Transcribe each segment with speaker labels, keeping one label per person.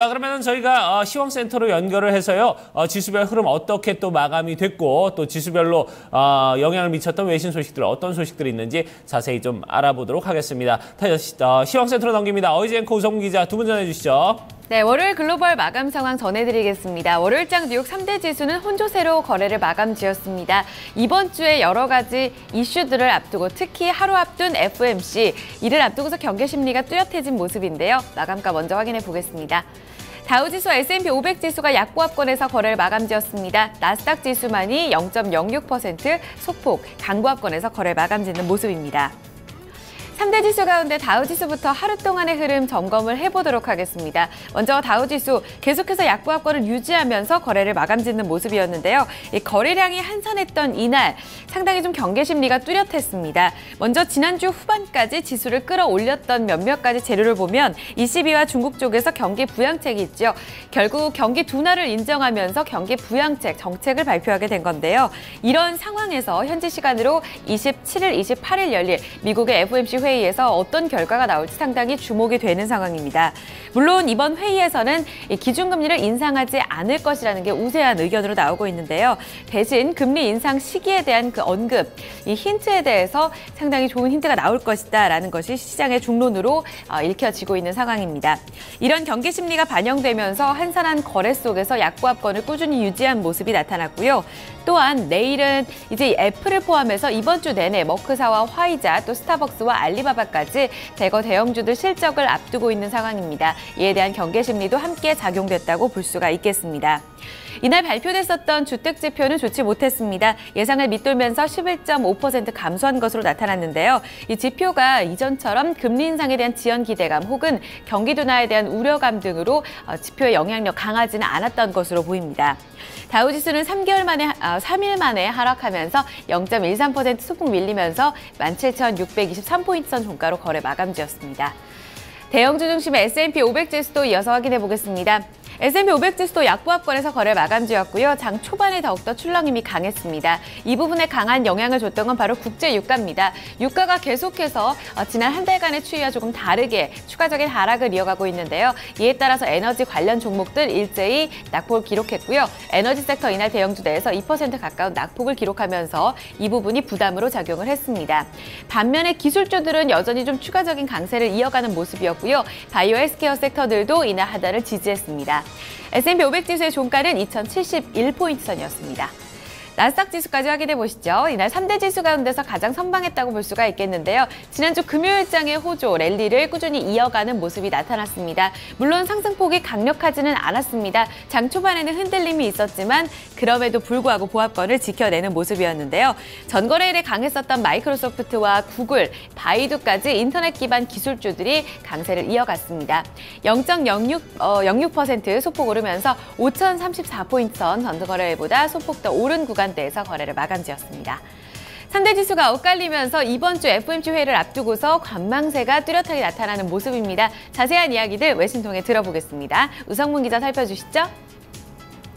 Speaker 1: 자, 그러면 저희가 시황센터로 연결을 해서요. 지수별 흐름 어떻게 또 마감이 됐고 또 지수별로 영향을 미쳤던 외신 소식들 어떤 소식들이 있는지 자세히 좀 알아보도록 하겠습니다. 시황센터로 넘깁니다. 어이지 앵커 우성문 기자 두 분 전해주시죠.
Speaker 2: 네, 월요일 글로벌 마감 상황 전해드리겠습니다. 월요일장 뉴욕 3대 지수는 혼조세로 거래를 마감 지었습니다. 이번 주에 여러 가지 이슈들을 앞두고 특히 하루 앞둔 FOMC, 이를 앞두고서 경계 심리가 뚜렷해진 모습인데요. 마감가 먼저 확인해 보겠습니다. 다우지수와 S&P 500 지수가 약보합권에서 거래를 마감지었습니다. 나스닥 지수만이 0.06% 소폭 강보합권에서 거래를 마감짓는 모습입니다. 3대 지수 가운데 다우지수부터 하루 동안의 흐름 점검을 해보도록 하겠습니다. 먼저 다우지수 계속해서 약보합권을 유지하면서 거래를 마감짓는 모습이었는데요. 이 거래량이 한산했던 이날 상당히 좀 경계 심리가 뚜렷했습니다. 먼저 지난주 후반까지 지수를 끌어올렸던 몇몇 가지 재료를 보면 ECB와 중국 쪽에서 경기 부양책이 있죠. 결국 경기 둔화를 인정하면서 경기 부양책 정책을 발표하게 된 건데요. 이런 상황에서 현지 시간으로 27일, 28일 열릴 미국의 FOMC 회의에서 어떤 결과가 나올지 상당히 주목이 되는 상황입니다. 물론 이번 회의에서는 기준금리를 인상하지 않을 것이라는 게 우세한 의견으로 나오고 있는데요. 대신 금리 인상 시기에 대한 그 언급, 이 힌트에 대해서 상당히 좋은 힌트가 나올 것이다라는 것이 시장의 중론으로 읽혀지고 있는 상황입니다. 이런 경기 심리가 반영되면서 한산한 거래 속에서 약보합권을 꾸준히 유지한 모습이 나타났고요. 또한 내일은 이제 애플을 포함해서 이번 주 내내 머크사와 화이자 또 스타벅스와 알리바바까지 대거 대형주들 실적을 앞두고 있는 상황입니다. 이에 대한 경계 심리도 함께 작용됐다고 볼 수가 있겠습니다. 이날 발표됐었던 주택지표는 좋지 못했습니다. 예상을 밑돌면서 11.5% 감소한 것으로 나타났는데요. 이 지표가 이전처럼 금리 인상에 대한 지연 기대감 혹은 경기 둔화에 대한 우려감 등으로 지표의 영향력 강하지는 않았던 것으로 보입니다. 다우지수는 3일 만에 하락하면서 0.13% 소폭 밀리면서 17,623포인트 선 종가로 거래 마감지었습니다. 대형주 중심의 S&P 500 지수도 이어서 확인해 보겠습니다. S&P 500 지수도 약보합권에서 거래 마감지였고요. 장 초반에 더욱더 출렁임이 강했습니다. 이 부분에 강한 영향을 줬던 건 바로 국제 유가입니다. 유가가 계속해서 지난 한 달간의 추이와 조금 다르게 추가적인 하락을 이어가고 있는데요. 이에 따라서 에너지 관련 종목들 일제히 낙폭을 기록했고요. 에너지 섹터 이날 대형주 내에서 2% 가까운 낙폭을 기록하면서 이 부분이 부담으로 작용을 했습니다. 반면에 기술주들은 여전히 좀 추가적인 강세를 이어가는 모습이었고요. 바이오 헬스케어 섹터들도 이날 하단을 지지했습니다. S&P 500 지수의 종가는 2,071포인트 선이었습니다. 나스닥 지수까지 확인해 보시죠. 이날 3대 지수 가운데서 가장 선방했다고 볼 수가 있겠는데요. 지난주 금요일장의 호조, 랠리를 꾸준히 이어가는 모습이 나타났습니다. 물론 상승폭이 강력하지는 않았습니다. 장 초반에는 흔들림이 있었지만 그럼에도 불구하고 보합권을 지켜내는 모습이었는데요. 전거래일에 강했었던 마이크로소프트와 구글, 바이두까지 인터넷 기반 기술주들이 강세를 이어갔습니다. 0.06% 소폭 오르면서 5,034포인트 선 전거래일보다 소폭 더 오른 구간 대에서 거래를 마감지었습니다. 3대 지수가 엇갈리면서 이번 주 FOMC 회의를 앞두고서 관망세가 뚜렷하게 나타나는 모습입니다. 자세한 이야기들 외신 통해 들어보겠습니다. 우성문 기자 살펴주시죠.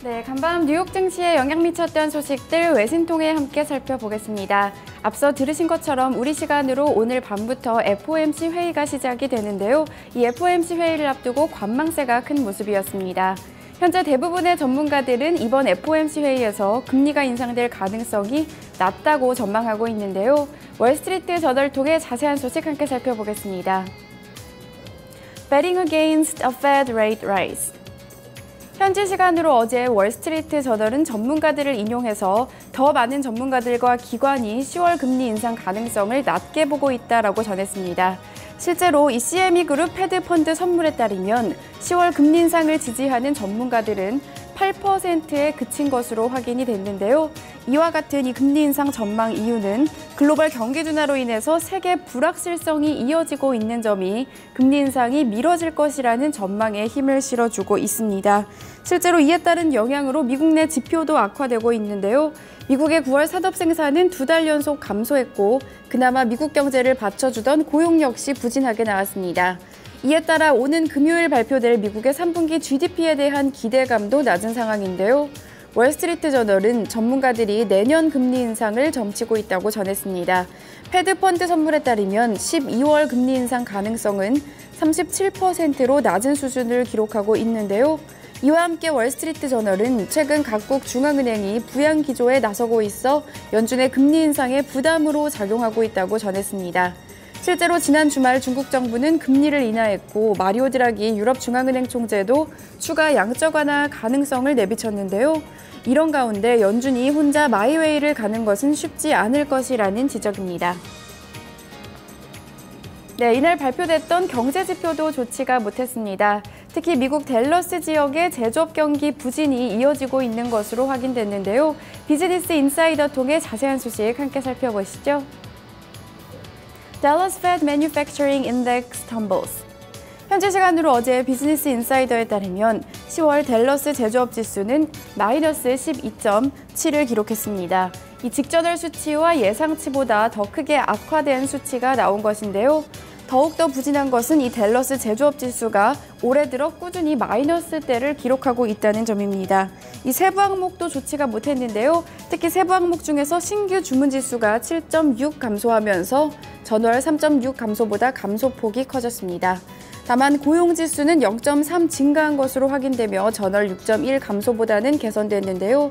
Speaker 3: 네, 간밤 뉴욕 증시에 영향 미쳤던 소식들 외신 통해 함께 살펴보겠습니다. 앞서 들으신 것처럼 우리 시간으로 오늘 밤부터 FOMC 회의가 시작이 되는데요. 이 FOMC 회의를 앞두고 관망세가 큰 모습이었습니다. 현재 대부분의 전문가들은 이번 FOMC 회의에서 금리가 인상될 가능성이 낮다고 전망하고 있는데요. 월스트리트 저널을 통해 자세한 소식 함께 살펴보겠습니다. Betting against a Fed rate rise. 현지 시간으로 어제 월스트리트 저널은 전문가들을 인용해서 더 많은 전문가들과 기관이 10월 금리 인상 가능성을 낮게 보고 있다라고 전했습니다. 실제로 이 CME 그룹 패드 펀드 선물에 따르면 10월 금리 인상을 지지하는 전문가들은 8%에 그친 것으로 확인이 됐는데요. 이와 같은 이 금리 인상 전망 이유는 글로벌 경기 둔화로 인해서 세계 불확실성이 이어지고 있는 점이 금리 인상이 미뤄질 것이라는 전망에 힘을 실어주고 있습니다. 실제로 이에 따른 영향으로 미국 내 지표도 악화되고 있는데요. 미국의 9월 산업 생산은 2달 연속 감소했고 그나마 미국 경제를 받쳐주던 고용 역시 부진하게 나왔습니다. 이에 따라 오는 금요일 발표될 미국의 3분기 GDP에 대한 기대감도 낮은 상황인데요. 월스트리트 저널은 전문가들이 내년 금리 인상을 점치고 있다고 전했습니다. 패드 펀드 선물에 따르면 12월 금리 인상 가능성은 37%로 낮은 수준을 기록하고 있는데요. 이와 함께 월스트리트 저널은 최근 각국 중앙은행이 부양 기조에 나서고 있어 연준의 금리 인상에 부담으로 작용하고 있다고 전했습니다. 실제로 지난 주말 중국 정부는 금리를 인하했고 마리오 드라기 유럽 중앙은행 총재도 추가 양적 완화 가능성을 내비쳤는데요. 이런 가운데 연준이 혼자 마이웨이를 가는 것은 쉽지 않을 것이라는 지적입니다. 네, 이날 발표됐던 경제 지표도 좋지가 못했습니다. 특히 미국 댈러스 지역의 제조업 경기 부진이 이어지고 있는 것으로 확인됐는데요. 비즈니스 인사이더 통해 자세한 소식 함께 살펴보시죠. Dallas Fed Manufacturing Index tumbles. 현지 시간으로 어제 비즈니스 인사이더에 따르면 10월 댈러스 제조업 지수는 마이너스 12.7을 기록했습니다. 이 직전월 수치와 예상치보다 더 크게 악화된 수치가 나온 것인데요. 더욱더 부진한 것은 이 댈러스 제조업 지수가 올해 들어 꾸준히 마이너스대를 기록하고 있다는 점입니다. 이 세부 항목도 좋지가 못했는데요. 특히 세부 항목 중에서 신규 주문 지수가 7.6 감소하면서 전월 3.6 감소보다 감소폭이 커졌습니다. 다만 고용 지수는 0.3 증가한 것으로 확인되며 전월 6.1 감소보다는 개선됐는데요.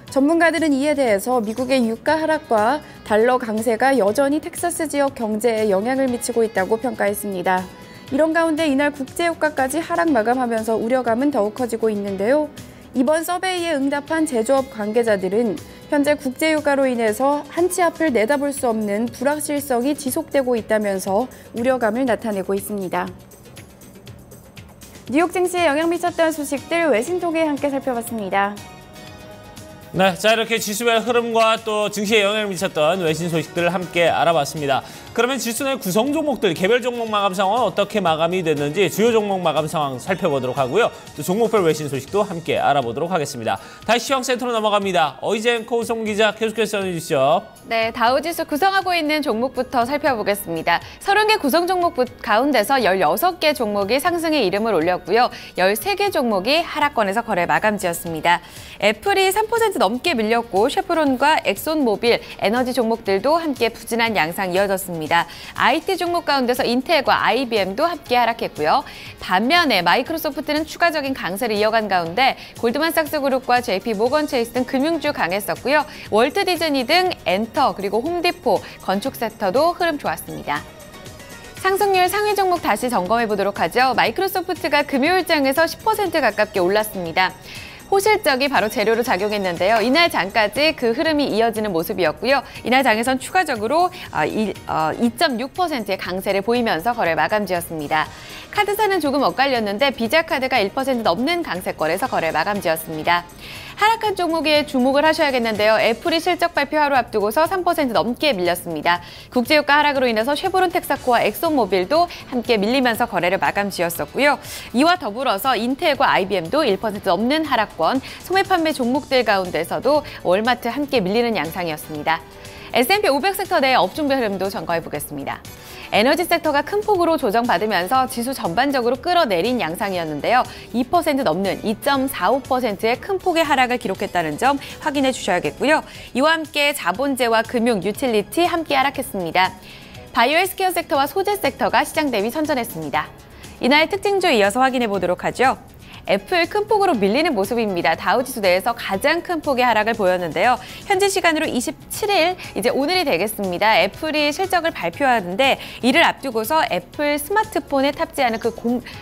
Speaker 3: 전문가들은 이에 대해서 미국의 유가 하락과 달러 강세가 여전히 텍사스 지역 경제에 영향을 미치고 있다고 평가했습니다. 이런 가운데 이날 국제유가까지 하락 마감하면서 우려감은 더욱 커지고 있는데요. 이번 서베이에 응답한 제조업 관계자들은 현재 국제유가로 인해서 한치 앞을 내다볼 수 없는 불확실성이 지속되고 있다면서 우려감을 나타내고 있습니다. 뉴욕 증시에 영향 미쳤던 소식들 외신 통해 함께 살펴봤습니다.
Speaker 1: 네, 자 이렇게 지수의 흐름과 또 증시에 영향을 미쳤던 외신 소식들을 함께 알아봤습니다. 그러면 지수 내 구성 종목들, 개별 종목 마감 상황은 어떻게 마감이 됐는지 주요 종목 마감 상황 살펴보도록 하고요. 또 종목별 외신 소식도 함께 알아보도록 하겠습니다. 다시 시황센터로 넘어갑니다. 어이젠코 우성 기자 계속해서 전해주시죠.
Speaker 2: 네, 다우지수 구성하고 있는 종목부터 살펴보겠습니다. 30개 구성 종목 가운데서 16개 종목이 상승의 이름을 올렸고요. 13개 종목이 하락권에서 거래 마감지었습니다. 애플이 3% 넘게 밀렸고 쉐프론과 엑손모빌, 에너지 종목들도 함께 부진한 양상 이어졌습니다. IT 종목 가운데서 인텔과 IBM도 함께 하락했고요. 반면에 마이크로소프트는 추가적인 강세를 이어간 가운데 골드만삭스 그룹과 JP 모건 체이스 등 금융주 강했었고요. 월트 디즈니 등 엔터 그리고 홈디포, 건축 섹터도 흐름 좋았습니다. 상승률 상위 종목 다시 점검해 보도록 하죠. 마이크로소프트가 금요일장에서 10% 가깝게 올랐습니다. 호실적이 바로 재료로 작용했는데요. 이날 장까지 그 흐름이 이어지는 모습이었고요. 이날 장에선 추가적으로 2.6%의 강세를 보이면서 거래 마감지었습니다. 카드사는 조금 엇갈렸는데 비자카드가 1% 넘는 강세권에서 거래 마감지었습니다. 하락한 종목에 주목을 하셔야겠는데요. 애플이 실적 발표 하루 앞두고서 3% 넘게 밀렸습니다. 국제유가 하락으로 인해서 쉐보론 텍사코와 엑손모빌도 함께 밀리면서 거래를 마감지었었고요. 이와 더불어서 인텔과 IBM도 1% 넘는 하락권, 소매 판매 종목들 가운데서도 월마트 함께 밀리는 양상이었습니다. S&P 500 섹터 내 업종별 흐름도 점검해 보겠습니다. 에너지 섹터가 큰 폭으로 조정받으면서 지수 전반적으로 끌어내린 양상이었는데요. 2% 넘는 2.45%의 큰 폭의 하락을 기록했다는 점 확인해 주셔야겠고요. 이와 함께 자본재와 금융, 유틸리티 함께 하락했습니다. 바이오 헬스케어 섹터와 소재 섹터가 시장 대비 선전했습니다. 이날 특징주 이어서 확인해 보도록 하죠. 애플 큰 폭으로 밀리는 모습입니다. 다우지수 내에서 가장 큰 폭의 하락을 보였는데요. 현지 시간으로 27일, 이제 오늘이 되겠습니다. 애플이 실적을 발표하는데 이를 앞두고서 애플 스마트폰에 탑재하는 그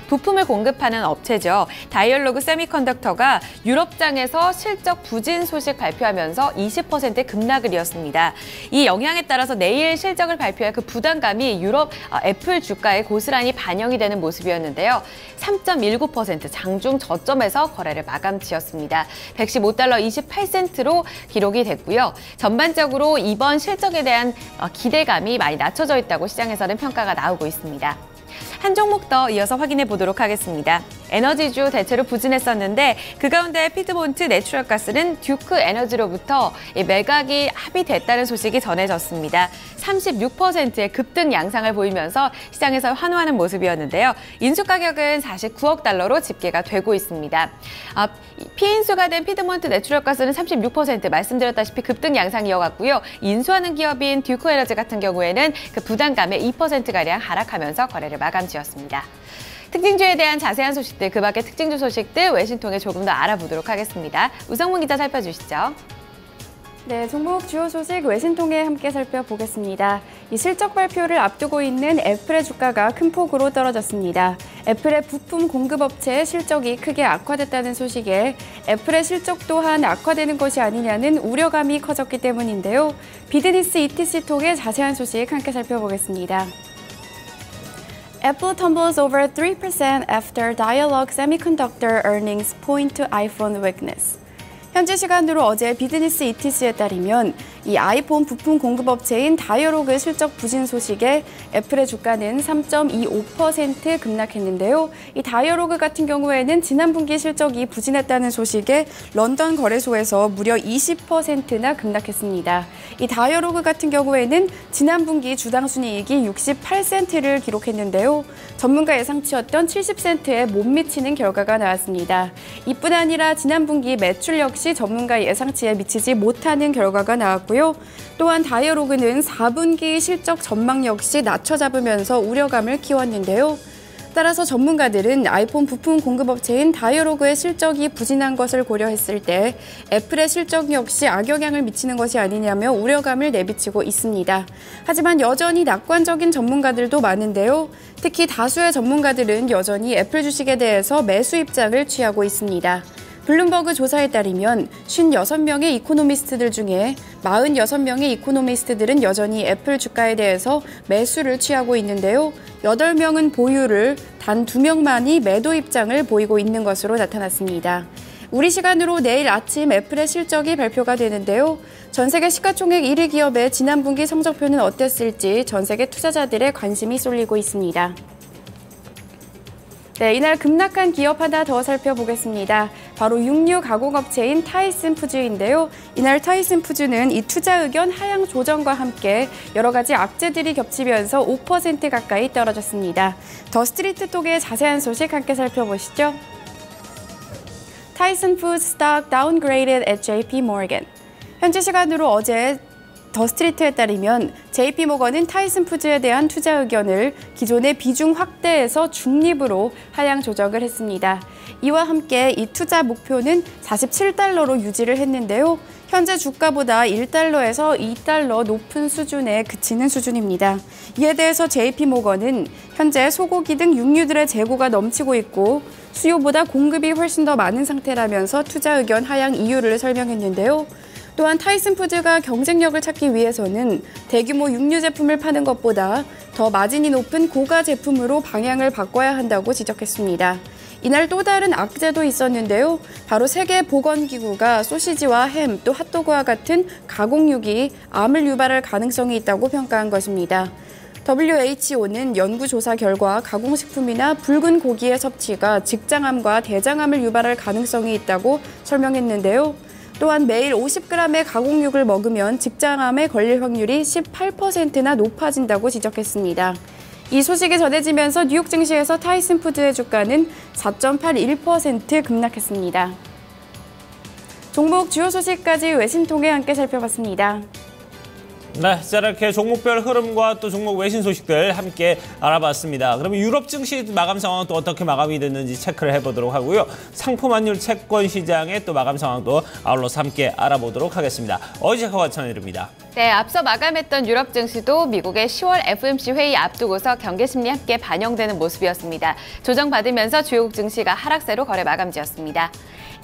Speaker 2: 부품을 공급하는 업체죠. 다이얼로그 세미컨덕터가 유럽장에서 실적 부진 소식 발표하면서 20% 급락을 이었습니다. 이 영향에 따라서 내일 실적을 발표할 그 부담감이 유럽 애플 주가에 고스란히 반영이 되는 모습이었는데요. 3.19% 장중 저점에서 거래를 마감지었습니다. 115달러 28센트로 기록이 됐고요. 전반적으로 이번 실적에 대한 기대감이 많이 낮춰져 있다고 시장에서는 평가가 나오고 있습니다. 한 종목 더 이어서 확인해 보도록 하겠습니다. 에너지주 대체로 부진했었는데 그 가운데 피드몬트 내추럴가스는 듀크 에너지로부터 매각이 합의됐다는 소식이 전해졌습니다. 36%의 급등 양상을 보이면서 시장에서 환호하는 모습이었는데요. 인수 가격은 49억 달러로 집계가 되고 있습니다. 피인수가 된 피드몬트 내추럴가스는 36% 말씀드렸다시피 급등 양상 이어갔고요. 인수하는 기업인 듀크 에너지 같은 경우에는 그 부담감에 2%가량 하락하면서 거래를 마감지었습니다. 마감지었습니다. 특징주에 대한 자세한 소식들, 그 밖의 특징주 소식들 외신 통해 조금 더 알아보도록 하겠습니다. 우성문 기자 살펴주시죠.
Speaker 3: 네, 종목 주요 소식 외신 통해 함께 살펴보겠습니다. 이 실적 발표를 앞두고 있는 애플의 주가가 큰 폭으로 떨어졌습니다. 애플의 부품 공급업체의 실적이 크게 악화됐다는 소식에 애플의 실적 또한 악화되는 것이 아니냐는 우려감이 커졌기 때문인데요. 비즈니스 ETC 통해 자세한 소식 함께 살펴보겠습니다. Apple tumbles over 3% after Dialog Semiconductor earnings point to iPhone weakness. 현지 시간으로 어제 비즈니스 ETC에 따르면 이 아이폰 부품 공급업체인 다이어로그 실적 부진 소식에 애플의 주가는 3.25% 급락했는데요. 이 다이어로그 같은 경우에는 지난 분기 실적이 부진했다는 소식에 런던 거래소에서 무려 20%나 급락했습니다. 이 다이어로그 같은 경우에는 지난 분기 주당 순이익이 68센트를 기록했는데요. 전문가 예상치였던 70센트에 못 미치는 결과가 나왔습니다. 이뿐 아니라 지난 분기 매출 역시 전문가 예상치에 미치지 못하는 결과가 나왔고요. 또한 다이어로그는 4분기 실적 전망 역시 낮춰 잡으면서 우려감을 키웠는데요. 따라서 전문가들은 아이폰 부품 공급업체인 다이어로그의 실적이 부진한 것을 고려했을 때 애플의 실적 역시 악영향을 미치는 것이 아니냐며 우려감을 내비치고 있습니다. 하지만 여전히 낙관적인 전문가들도 많은데요. 특히 다수의 전문가들은 여전히 애플 주식에 대해서 매수 입장을 취하고 있습니다. 블룸버그 조사에 따르면 56명의 이코노미스트들 중에 46명의 이코노미스트들은 여전히 애플 주가에 대해서 매수를 취하고 있는데요. 8명은 보유를, 단 2명만이 매도 입장을 보이고 있는 것으로 나타났습니다. 우리 시간으로 내일 아침 애플의 실적이 발표가 되는데요. 전 세계 시가총액 1위 기업의 지난 분기 성적표는 어땠을지 전 세계 투자자들의 관심이 쏠리고 있습니다. 네, 이날 급락한 기업 하나 더 살펴보겠습니다. 바로 육류 가공업체인 타이슨 푸즈인데요. 이날 타이슨 푸즈는 이 투자 의견 하향 조정과 함께 여러 가지 악재들이 겹치면서 5% 가까이 떨어졌습니다. 더 스트리트 톡의 자세한 소식 함께 살펴보시죠. 타이슨 푸즈 stock downgraded at JP Morgan. 현지 시간으로 어제 더 스트리트에 따르면 JP모건은 타이슨 푸즈에 대한 투자 의견을 기존의 비중 확대에서 중립으로 하향 조정을 했습니다. 이와 함께 이 투자 목표는 47달러로 유지를 했는데요. 현재 주가보다 1달러에서 2달러 높은 수준에 그치는 수준입니다. 이에 대해서 JP모건은 현재 소고기 등 육류들의 재고가 넘치고 있고 수요보다 공급이 훨씬 더 많은 상태라면서 투자 의견 하향 이유를 설명했는데요. 또한 타이슨 푸즈가 경쟁력을 찾기 위해서는 대규모 육류 제품을 파는 것보다 더 마진이 높은 고가 제품으로 방향을 바꿔야 한다고 지적했습니다. 이날 또 다른 악재도 있었는데요. 바로 세계보건기구가 소시지와 햄, 또 핫도그와 같은 가공육이 암을 유발할 가능성이 있다고 평가한 것입니다. WHO는 연구조사 결과 가공식품이나 붉은 고기의 섭취가 직장암과 대장암을 유발할 가능성이 있다고 설명했는데요. 또한 매일 50g의 가공육을 먹으면 직장암에 걸릴 확률이 18%나 높아진다고 지적했습니다. 이 소식이 전해지면서 뉴욕 증시에서 타이슨 푸즈의 주가는 4.81% 급락했습니다. 종목 주요 소식까지 외신 통해 함께 살펴봤습니다.
Speaker 1: 네, 자 이렇게 종목별 흐름과 또 종목 외신 소식들 함께 알아봤습니다. 그러면 유럽 증시 마감 상황은 또 어떻게 마감이 됐는지 체크를 해보도록 하고요. 상품 환율 채권 시장의 또 마감 상황도 아울러서 함께 알아보도록 하겠습니다. 어지jak하가 전해드립니다.
Speaker 2: 네, 앞서 마감했던 유럽 증시도 미국의 10월 FOMC 회의 앞두고서 경계 심리 함께 반영되는 모습이었습니다. 조정받으면서 주요국 증시가 하락세로 거래 마감지었습니다.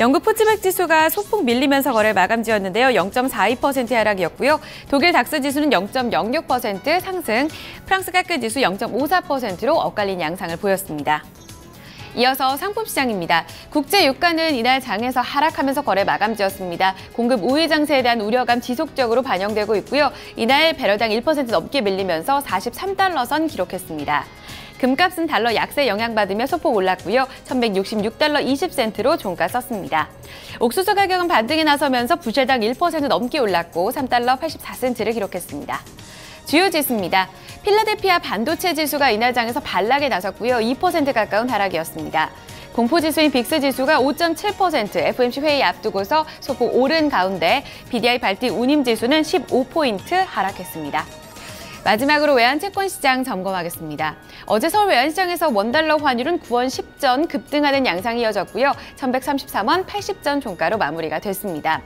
Speaker 2: 영국 푸츠백 지수가 소폭 밀리면서 거래 마감지었는데요. 0.42% 하락이었고요. 독일 닥스 지수는 0.06% 상승, 프랑스 카크 지수 0.54%로 엇갈린 양상을 보였습니다. 이어서 상품 시장입니다. 국제 유가는 이날 장에서 하락하면서 거래 마감지었습니다. 공급 우위 장세에 대한 우려감 지속적으로 반영되고 있고요. 이날 배럴당 1% 넘게 밀리면서 43달러 선 기록했습니다. 금값은 달러 약세 영향받으며 소폭 올랐고요. 1166달러 20센트로 종가 썼습니다. 옥수수 가격은 반등에 나서면서 부실당 1% 넘게 올랐고 3달러 84센트를 기록했습니다. 주요 지수입니다. 필라델피아 반도체 지수가 이날 장에서 반락에 나섰고요. 2% 가까운 하락이었습니다. 공포지수인 빅스 지수가 5.7% FOMC 회의 앞두고서 소폭 오른 가운데 BDI 발틱 운임 지수는 15포인트 하락했습니다. 마지막으로 외환채권시장 점검하겠습니다. 어제 서울 외환시장에서 원달러 환율은 9원 10전 급등하는 양상이 이어졌고요. 1133원 80전 종가로 마무리가 됐습니다.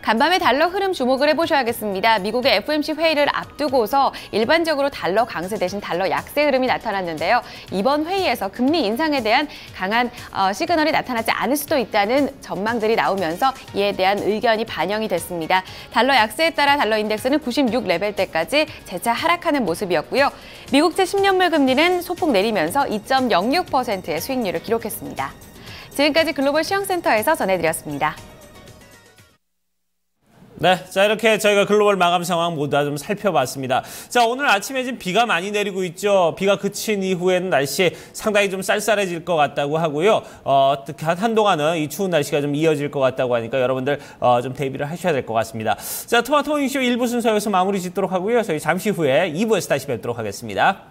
Speaker 2: 간밤에 달러 흐름 주목을 해보셔야겠습니다. 미국의 FOMC 회의를 앞두고서 일반적으로 달러 강세 대신 달러 약세 흐름이 나타났는데요. 이번 회의에서 금리 인상에 대한 강한 시그널이 나타나지 않을 수도 있다는 전망들이 나오면서 이에 대한 의견이 반영이 됐습니다. 달러 약세에 따라 달러 인덱스는 96 레벨대까지 재차 하락하는 모습이었고요. 미국채 10년물 금리는 소폭 내리면서 2.06%의 수익률을 기록했습니다. 지금까지 글로벌 시황센터에서 전해드렸습니다.
Speaker 1: 네, 자 이렇게 저희가 글로벌 마감 상황 모두 다 좀 살펴봤습니다. 자, 오늘 아침에 지금 비가 많이 내리고 있죠. 비가 그친 이후에는 날씨 상당히 좀 쌀쌀해질 것 같다고 하고요. 한동안은 이 추운 날씨가 좀 이어질 것 같다고 하니까 여러분들 좀 대비를 하셔야 될 것 같습니다. 자, 토마토 모닝쇼 1부 순서 여기서 마무리 짓도록 하고요. 저희 잠시 후에 2부에서 다시 뵙도록 하겠습니다.